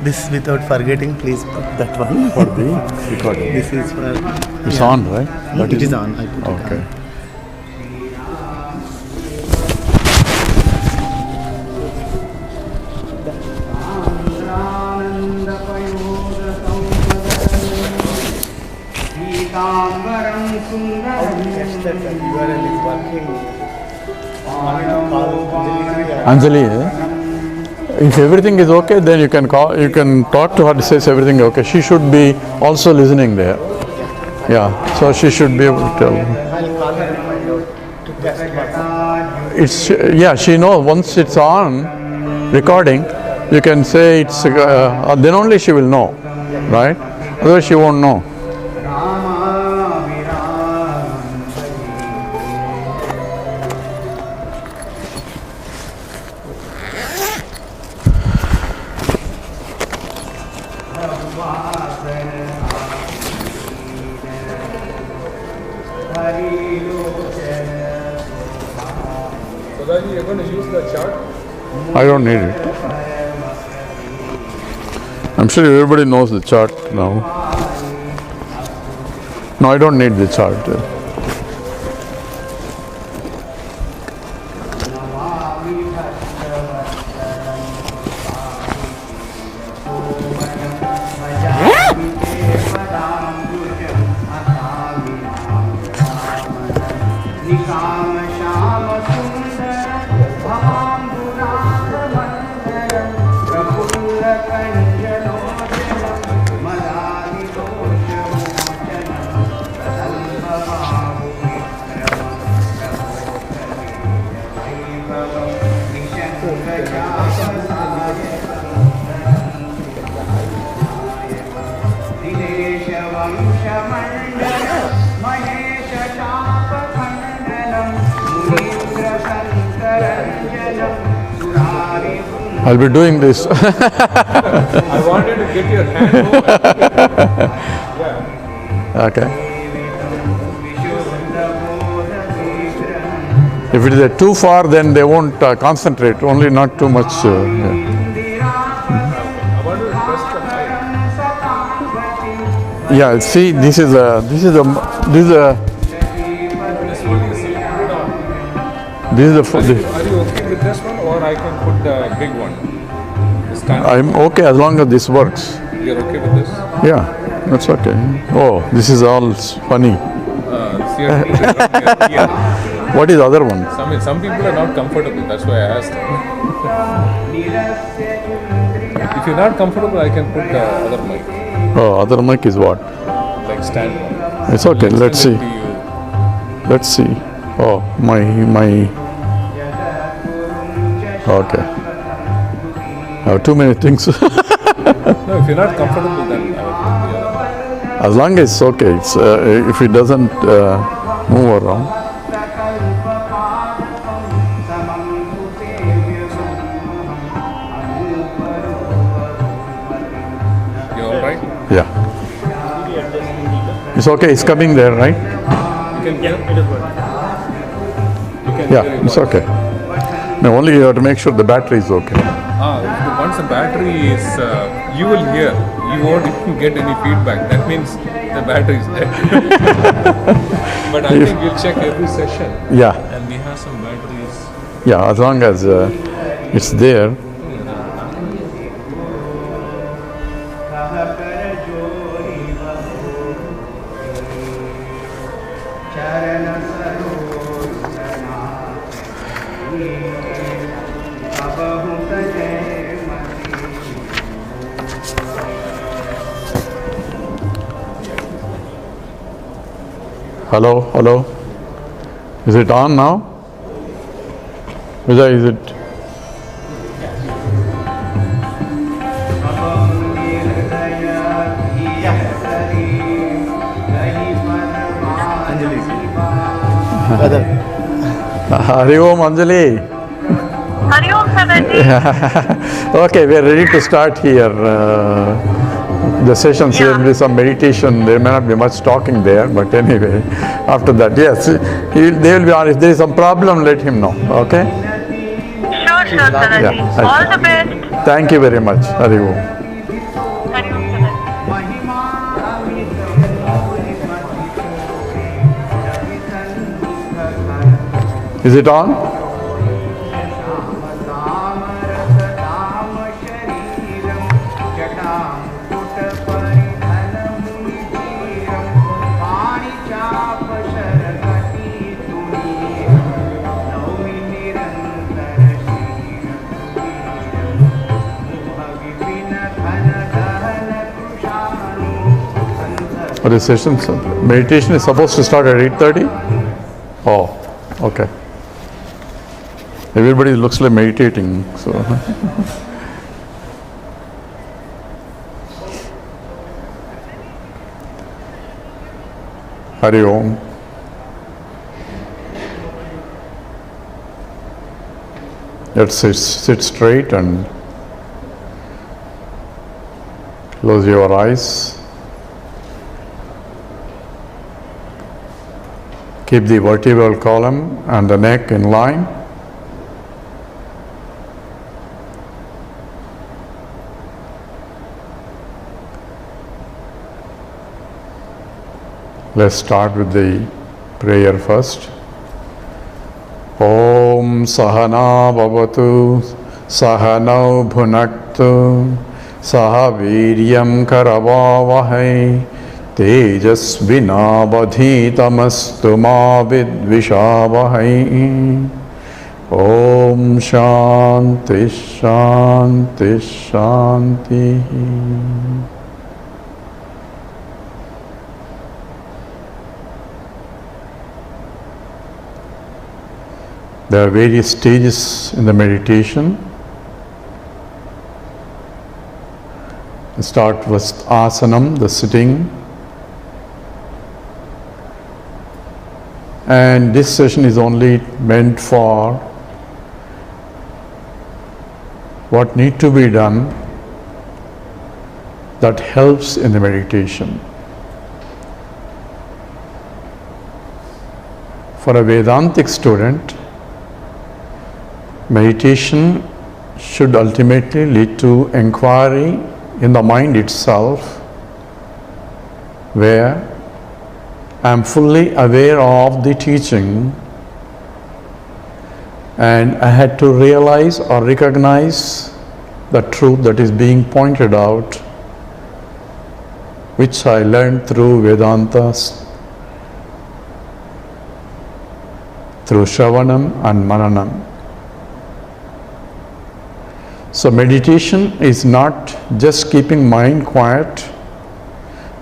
This without forgetting, please put that one. For the recording. This is for. It's on, right? It is on. I put it Okay. on. URL is working. Anjali, if everything is okay, then you can call. You can talk to her. Says everything okay. She should be also listening there. Yeah. So she should be able to tell. I'll call her and find out to test It's yeah. She knows once it's on recording. You can say it's. Then only she will know, right? Otherwise she won't know. You're going to use the chart? I don't need it. I'm sure everybody knows the chart now. No, I don't need the chart. I'll be doing this. I wanted to get your hand over. Okay. If it is too far, then they won't concentrate. Only not too much. I wanted to press the mic. Yeah. See, this is a. This one is good on. Are you okay with this one, or I can put the big one? This kind of, I'm okay as long as this works. you're okay with this? Yeah, that's okay. Oh, this is all funny. Here. What is the other one? Some people are not comfortable. That's why I asked. If you're not comfortable, I can put the other mic, Oh, other mic is what? like stand one. It's okay. Let's see. Send it to you. Let's see. Oh, my. Okay. I have too many things. No, if you're not comfortable, then I will put the other mic. As long as it's okay. It's, if it doesn't move around. You all right? Yeah. It's okay. It's coming there, right? You can hear. Yeah, it's okay. No, only you have to make sure the battery is okay. Once the battery is, you will hear. You won't even get any feedback. That means the battery is dead. But I think we'll check every session. Yeah. And we have some batteries. Yeah, as long as it's there. Hello, hello. Is it on now? Is it? Brother. Hari Om Anjali. Hari Om Sadaji. Okay, we are ready to start here. The sessions here will be some meditation. There may not be much talking there, but anyway, after that, yes, they will be on. If there is some problem, let him know. Okay. sure, Sadaji. Yeah, All the best. Thank you very much. Hari Om. Hari Om, Sadaji. Is it on? Or the session, meditation is supposed to start at 8:30? Oh, okay. Everybody looks like meditating, so. Hari Om. Let's sit straight and close your eyes. Keep the vertebral column and the neck in line. Let's start with the prayer first. Om Sahana Bhavatu Sahanau Bhunaktu Saha Viryam Karavavahai Tejasvinavadhitamastu ma vidvishavahai. Om Shanti Shanti Shanti. There are various stages in the meditation. We start with asanam, the sitting. And this session is only meant for what need to be done that helps in the meditation. For a Vedantic student, meditation should ultimately lead to inquiry in the mind itself, where I am fully aware of the teaching and I had to realize or recognize the truth that is being pointed out, which I learned through Vedantas, through Shravanam and Mananam. So meditation is not just keeping mind quiet,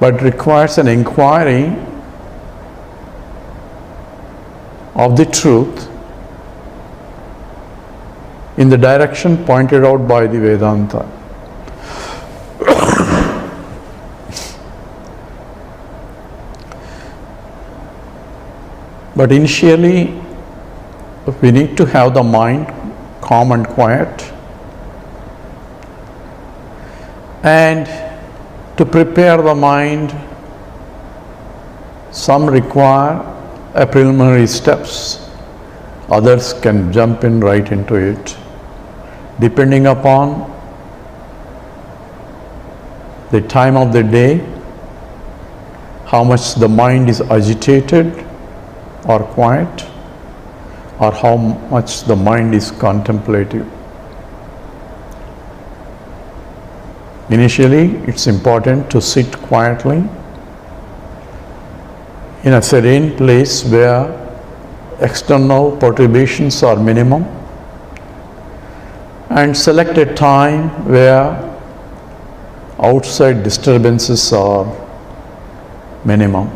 but requires an inquiry of the truth in the direction pointed out by the Vedanta. But initially, we need to have the mind calm and quiet. And to prepare the mind, some require a preliminary steps. Others can jump in right into it, depending upon the time of the day, how much the mind is agitated or quiet, or how much the mind is contemplative. Initially, it's important to sit quietly in a serene place where external perturbations are minimum, and select a time where outside disturbances are minimum.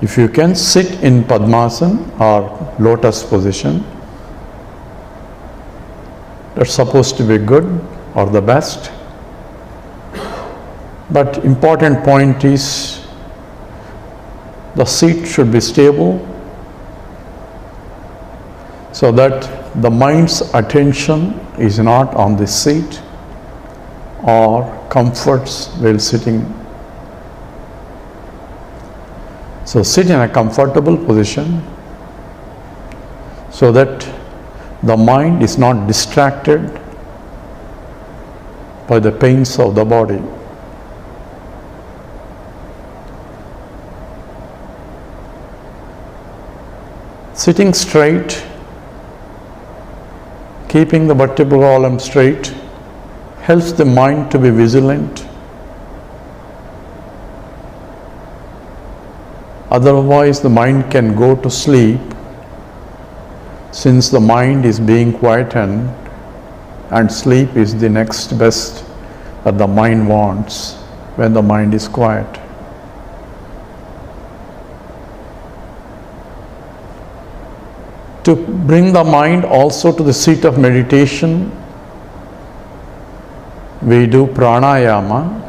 If you can sit in Padmasana or lotus position, that's supposed to be good or the best. But important point is the seat should be stable so that the mind's attention is not on the seat or comforts while sitting. So sit in a comfortable position so that the mind is not distracted by the pains of the body. Sitting straight, keeping the vertebral column straight, helps the mind to be vigilant. Otherwise, the mind can go to sleep, since the mind is being quietened, and sleep is the next best that the mind wants when the mind is quiet. To bring the mind also to the seat of meditation, we do pranayama,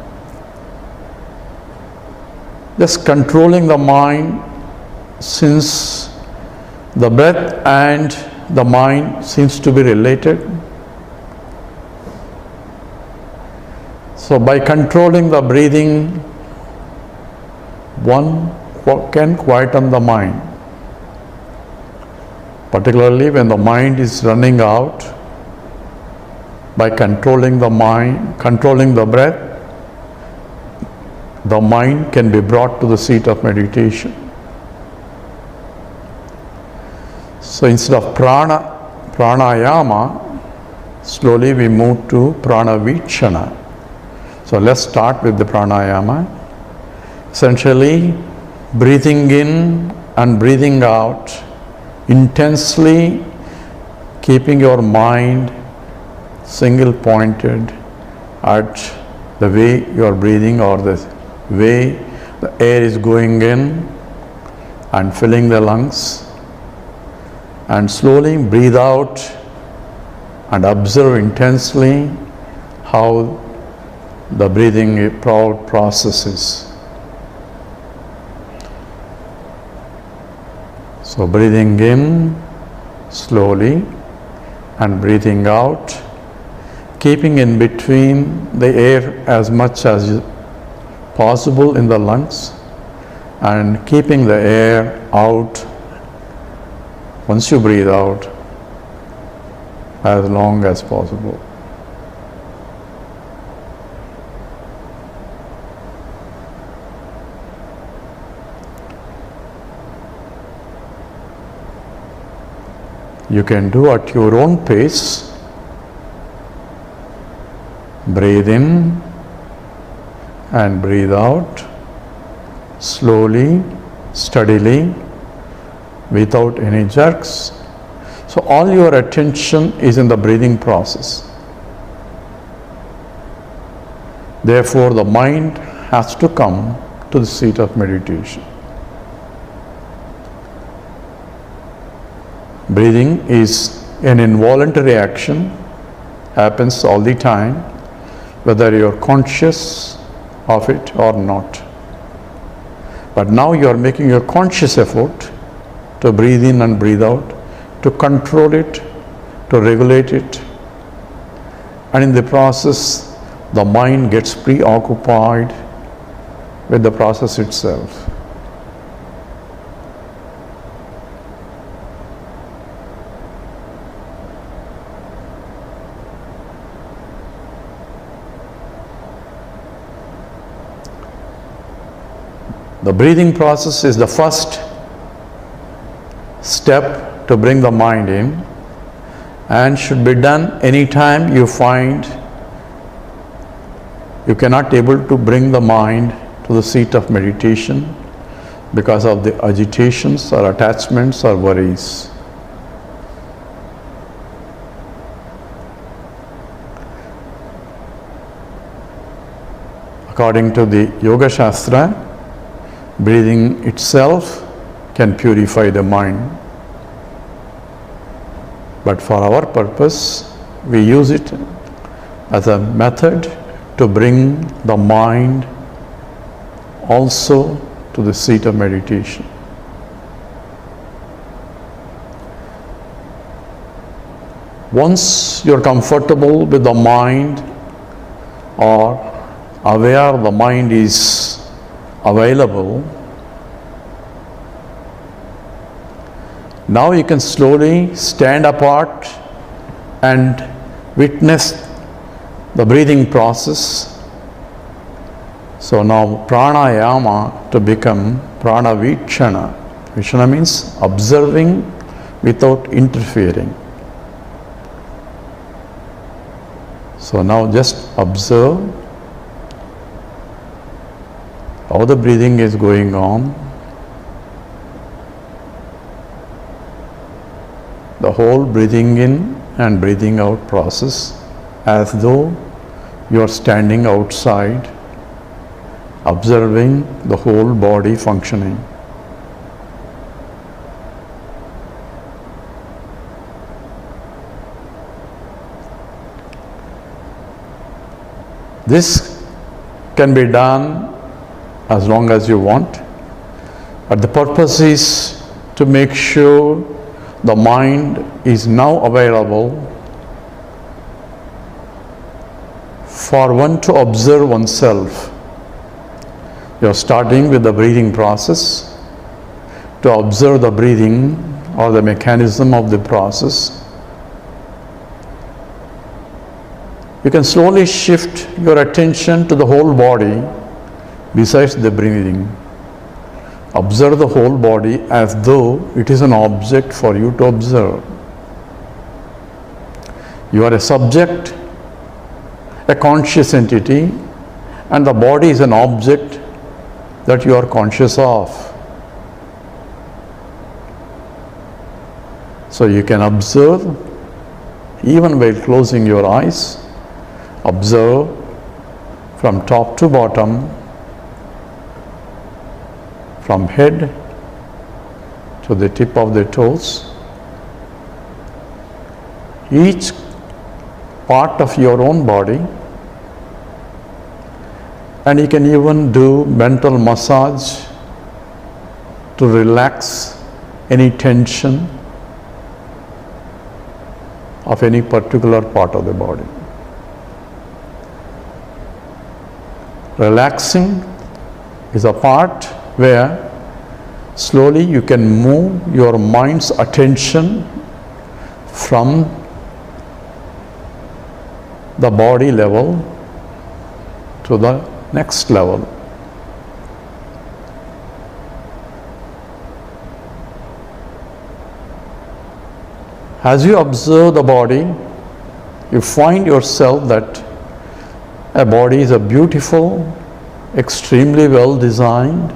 just controlling the mind, since the breath and the mind seems to be related. So by controlling the breathing, one can quieten the mind. Particularly when the mind is running out, by controlling the mind, controlling the breath, the mind can be brought to the seat of meditation. So instead of pranayama, slowly we move to pranavichana. So let's start with the pranayama. Essentially, breathing in and breathing out, intensely keeping your mind single pointed at the way you are breathing, or the way the air is going in and filling the lungs, and slowly breathe out and observe intensely how the breathing process is. So breathing in slowly and breathing out, keeping in between the air as much as possible in the lungs, and keeping the air out once you breathe out as long as possible. You can do at your own pace. Breathe in and breathe out slowly, steadily, without any jerks. So all your attention is in the breathing process. Therefore, the mind has to come to the seat of meditation. Breathing is an involuntary action, happens all the time, whether you are conscious of it or not. But now you are making a conscious effort to breathe in and breathe out, to control it, to regulate it. And in the process, the mind gets preoccupied with the process itself. The breathing process is the first step to bring the mind in, and should be done anytime you find you cannot able to bring the mind to the seat of meditation because of the agitations or attachments or worries. According to the Yoga Shastra, breathing itself can purify the mind. But for our purpose, we use it as a method to bring the mind also to the seat of meditation. Once you're comfortable with the mind, or aware the mind is available, Now you can slowly stand apart and witness the breathing process. So now pranayama to become prana vichana. Vichana means observing without interfering. So now just observe how the breathing is going on. The whole breathing in and breathing out process, as though you are standing outside, observing the whole body functioning. This can be done as long as you want, but the purpose is to make sure the mind is now available for one to observe oneself. You are starting with the breathing process to observe the breathing or the mechanism of the process. You can slowly shift your attention to the whole body besides the breathing. Observe the whole body as though it is an object for you to observe. You are a subject, a conscious entity, and the body is an object that you are conscious of. So you can observe even while closing your eyes. Observe from top to bottom, from head to the tip of the toes. Each part of your own body, and you can even do mental massage to relax any tension of any particular part of the body. Relaxing is a part where slowly you can move your mind's attention from the body level to the next level. As you observe the body, you find yourself that a body is a beautiful, extremely well designed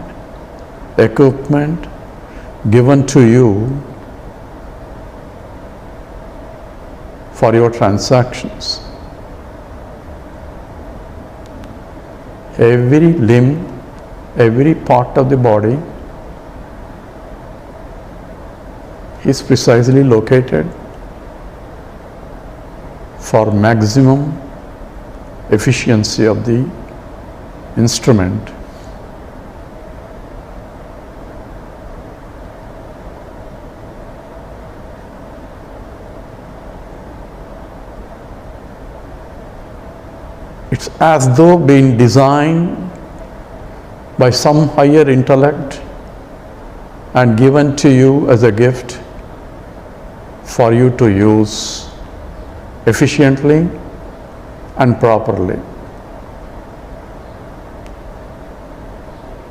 equipment given to you for your transactions. Every limb, every part of the body is precisely located for maximum efficiency of the instrument. It's as though being designed by some higher intellect and given to you as a gift for you to use efficiently and properly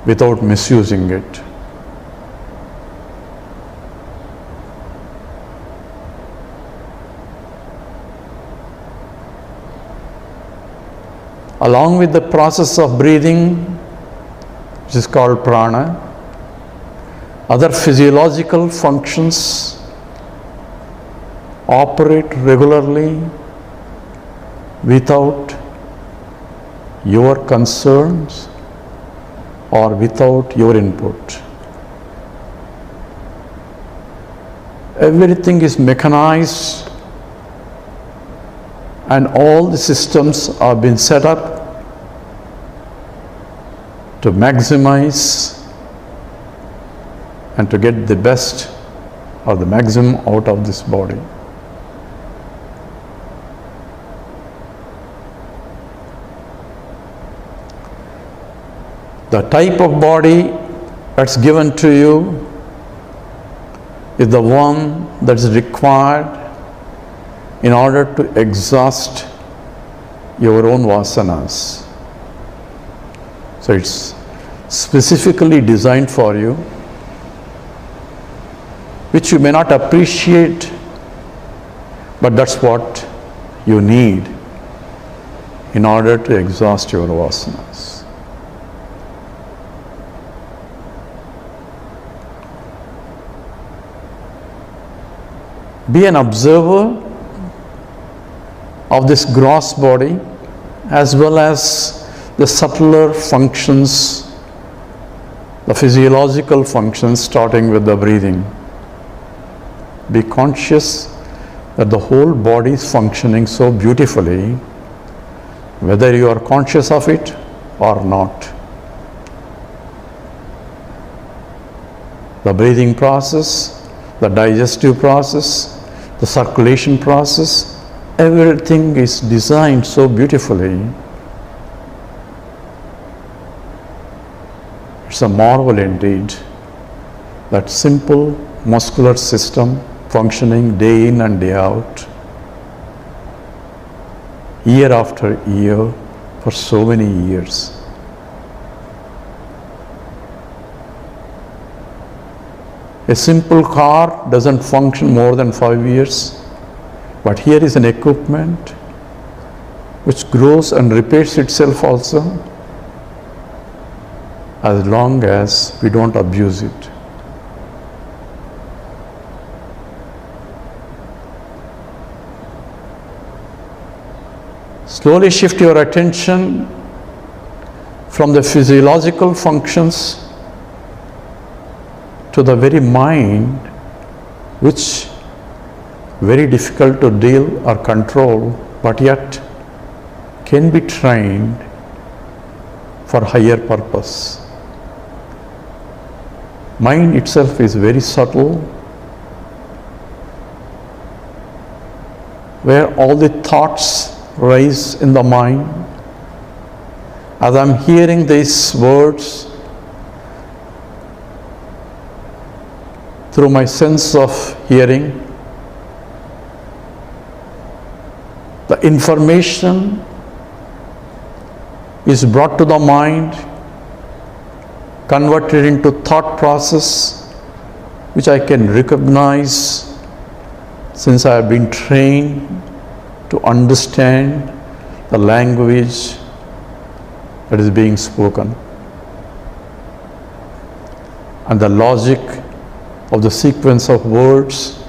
without misusing it. Along with the process of breathing, which is called prana, other physiological functions operate regularly without your concerns or without your input. Everything is mechanized and all the systems are being set up to maximize and to get the best or the maximum out of this body. The type of body that's given to you is the one that is required in order to exhaust your own vasanas. So it's specifically designed for you, which you may not appreciate, but that's what you need in order to exhaust your vasanas. Be an observer of this gross body as well as the subtler functions, the physiological functions starting with the breathing. Be conscious that the whole body is functioning so beautifully, whether you are conscious of it or not. The breathing process, the digestive process, the circulation process, everything is designed so beautifully. It's a marvel indeed, that simple muscular system functioning day in and day out, year after year, for so many years. A simple car doesn't function more than 5 years, but here is an equipment which grows and repairs itself also, as long as we don't abuse it. Slowly shift your attention from the physiological functions to the very mind, which very difficult to deal or control, but yet can be trained for higher purpose. Mind itself is very subtle, where all the thoughts rise in the mind. As I'm hearing these words, through my sense of hearing, the information is brought to the mind, converted into thought process, which I can recognize since I have been trained to understand the language that is being spoken and the logic of the sequence of words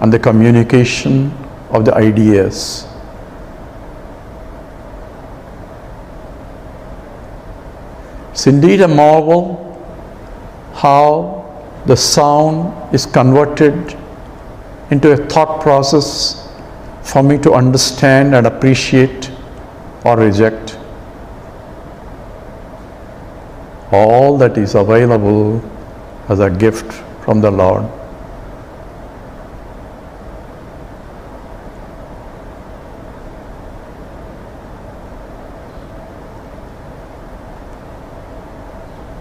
and the communication of the ideas. It's indeed a marvel how the sound is converted into a thought process for me to understand and appreciate or reject. All that is available as a gift from the Lord.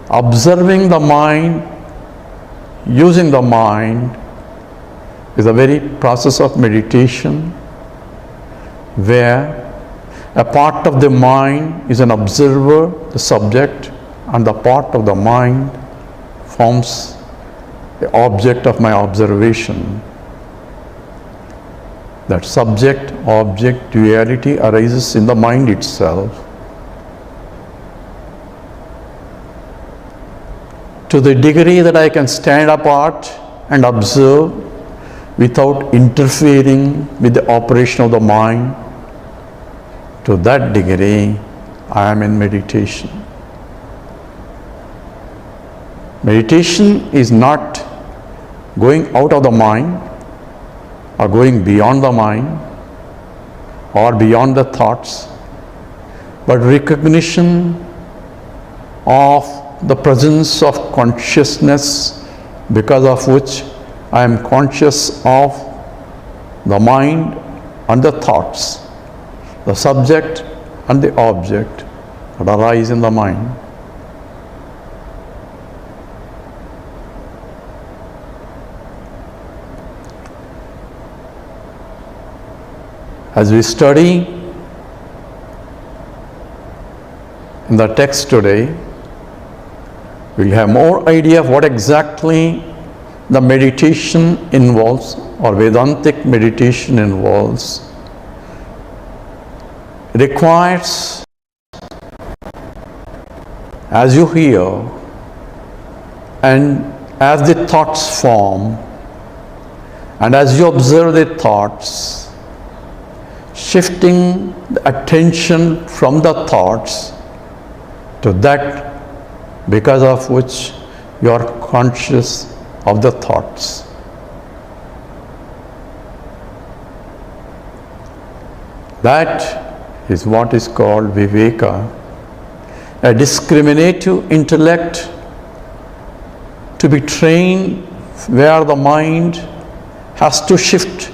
Observing the mind, using the mind, is a very process of meditation, where a part of the mind is an observer, the subject, and the part of the mind forms the object of my observation. That subject-object duality arises in the mind itself. To the degree that I can stand apart and observe without interfering with the operation of the mind, to that degree I am in meditation. Meditation is not going out of the mind or going beyond the mind or beyond the thoughts, but recognition of the presence of consciousness, because of which I am conscious of the mind and the thoughts, the subject and the object that arise in the mind. As we study in the text today, we'll have more idea of what exactly the meditation involves, or Vedantic meditation involves. It requires, as you hear and as the thoughts form, and as you observe the thoughts, shifting the attention from the thoughts to that because of which you are conscious of the thoughts. That is what is called viveka, a discriminative intellect to be trained where the mind has to shift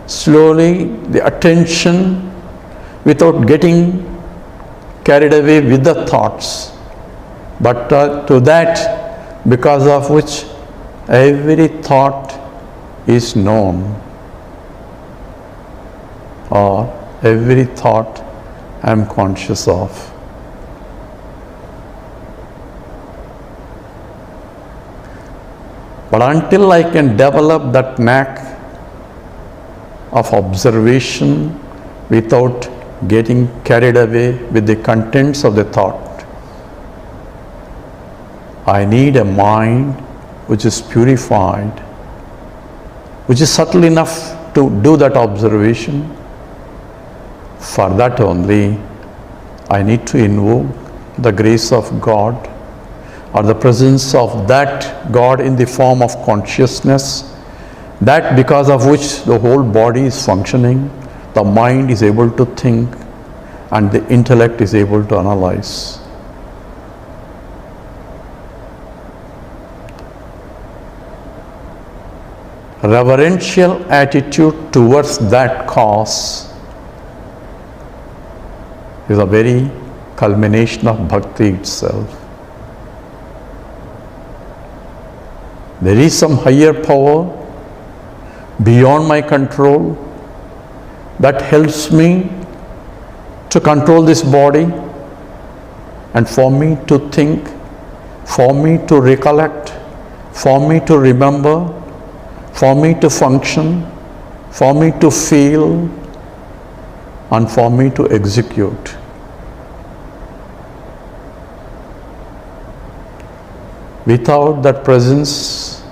slowly the attention without getting carried away with the thoughts, but to that because of which every thought is known, or every thought I am conscious of. But until I can develop that knack of observation without getting carried away with the contents of the thought, I need a mind which is purified, which is subtle enough to do that observation. For that only, I need to invoke the grace of God, or the presence of that God in the form of consciousness, that because of which the whole body is functioning, the mind is able to think, and the intellect is able to analyze. Reverential attitude towards that cause is a very culmination of bhakti itself. There is some higher power beyond my control that helps me to control this body, and for me to think, for me to recollect, for me to remember, for me to function, for me to feel, and for me to execute. Without that presence,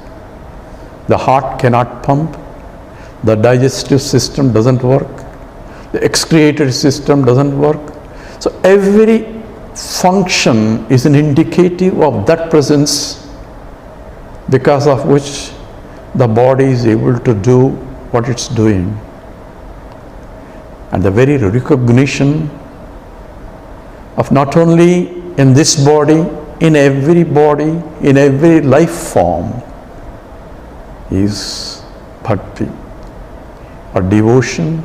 the heart cannot pump, the digestive system doesn't work, the excretory system doesn't work. So every function is an indicative of that presence, because of which the body is able to do what it's doing. And the very recognition of not only in this body, in every life form, is bhakti, or devotion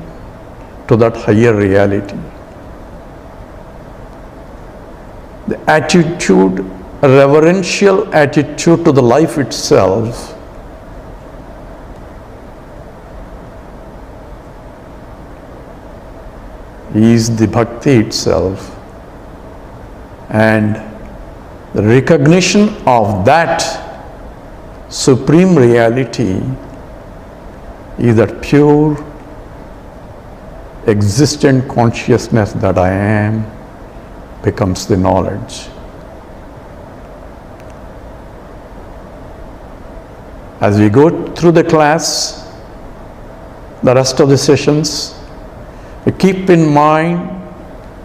to that higher reality. The attitude, a reverential attitude to the life itself, is the bhakti itself, and the recognition of that supreme reality is that pure existent consciousness that I am becomes the knowledge. As we go through the class, the rest of the sessions, we keep in mind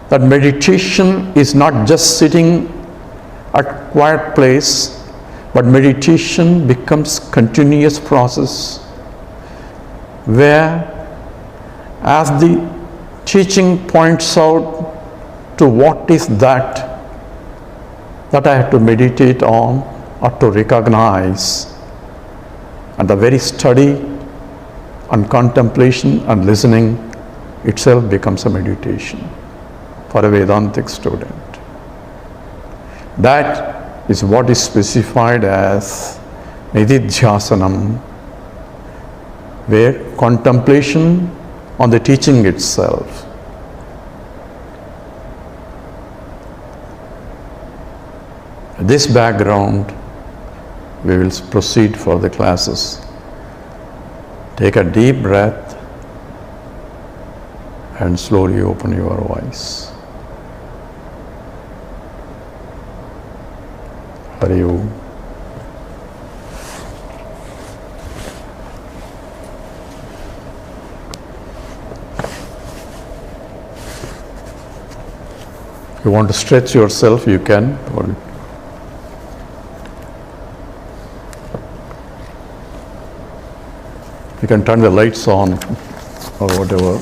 that meditation is not just sitting at a quiet place, but meditation becomes continuous process where, as the teaching points out to what is that I have to meditate on or to recognize, and the very study and contemplation and listening itself becomes a meditation for a Vedantic student. That is what is specified as nididhyasanam, where contemplation on the teaching itself. This background, we will proceed for the classes. Take a deep breath and slowly open your eyes. Hari Om. If you want to stretch yourself, you can. You can turn the lights on or whatever.